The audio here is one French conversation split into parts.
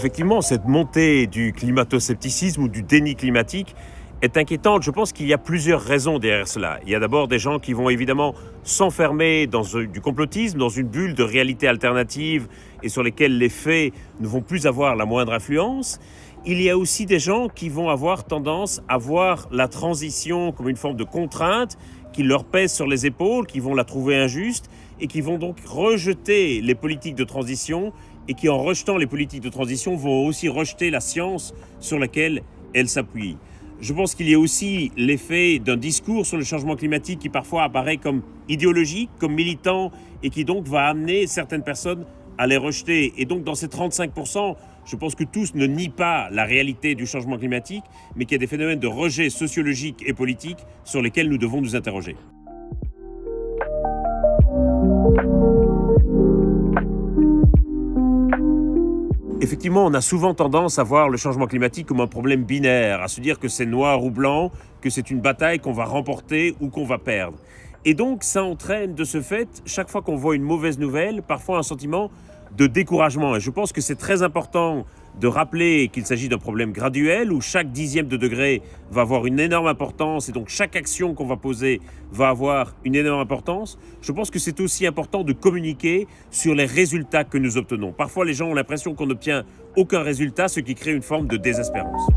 Effectivement, cette montée du climato-scepticisme ou du déni climatique est inquiétante. Je pense qu'il y a plusieurs raisons derrière cela. Il y a d'abord des gens qui vont évidemment s'enfermer dans du complotisme, dans une bulle de réalité alternative et sur lesquelles les faits ne vont plus avoir la moindre influence. Il y a aussi des gens qui vont avoir tendance à voir la transition comme une forme de contrainte qui leur pèse sur les épaules, qui vont la trouver injuste et qui vont donc rejeter les politiques de transition et qui, en rejetant les politiques de transition, vont aussi rejeter la science sur laquelle elles s'appuient. Je pense qu'il y a aussi l'effet d'un discours sur le changement climatique qui parfois apparaît comme idéologique, comme militant, et qui donc va amener certaines personnes à les rejeter. Et donc dans ces 35%, je pense que tous ne nient pas la réalité du changement climatique, mais qu'il y a des phénomènes de rejet sociologique et politique sur lesquels nous devons nous interroger. Effectivement, on a souvent tendance à voir le changement climatique comme un problème binaire, à se dire que c'est noir ou blanc, que c'est une bataille qu'on va remporter ou qu'on va perdre. Et donc, ça entraîne de ce fait, chaque fois qu'on voit une mauvaise nouvelle, parfois un sentiment de découragement. Et je pense que c'est très important de rappeler qu'il s'agit d'un problème graduel où chaque dixième de degré va avoir une énorme importance et donc chaque action qu'on va poser va avoir une énorme importance. Je pense que c'est aussi important de communiquer sur les résultats que nous obtenons. Parfois, les gens ont l'impression qu'on n'obtient aucun résultat, ce qui crée une forme de désespérance.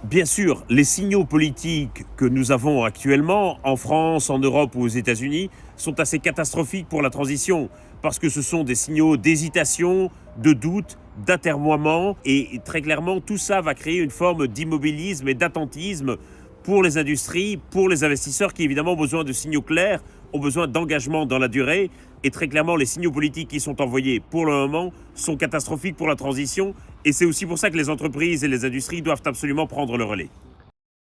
Bien sûr, les signaux politiques que nous avons actuellement, en France, en Europe ou aux États-Unis, sont assez catastrophiques pour la transition, parce que ce sont des signaux d'hésitation, de doute, d'atermoiement, et très clairement, tout ça va créer une forme d'immobilisme et d'attentisme pour les industries, pour les investisseurs qui évidemment ont besoin de signaux clairs, ont besoin d'engagement dans la durée, et très clairement, les signaux politiques qui sont envoyés pour le moment sont catastrophiques pour la transition. Et c'est aussi pour ça que les entreprises et les industries doivent absolument prendre le relais.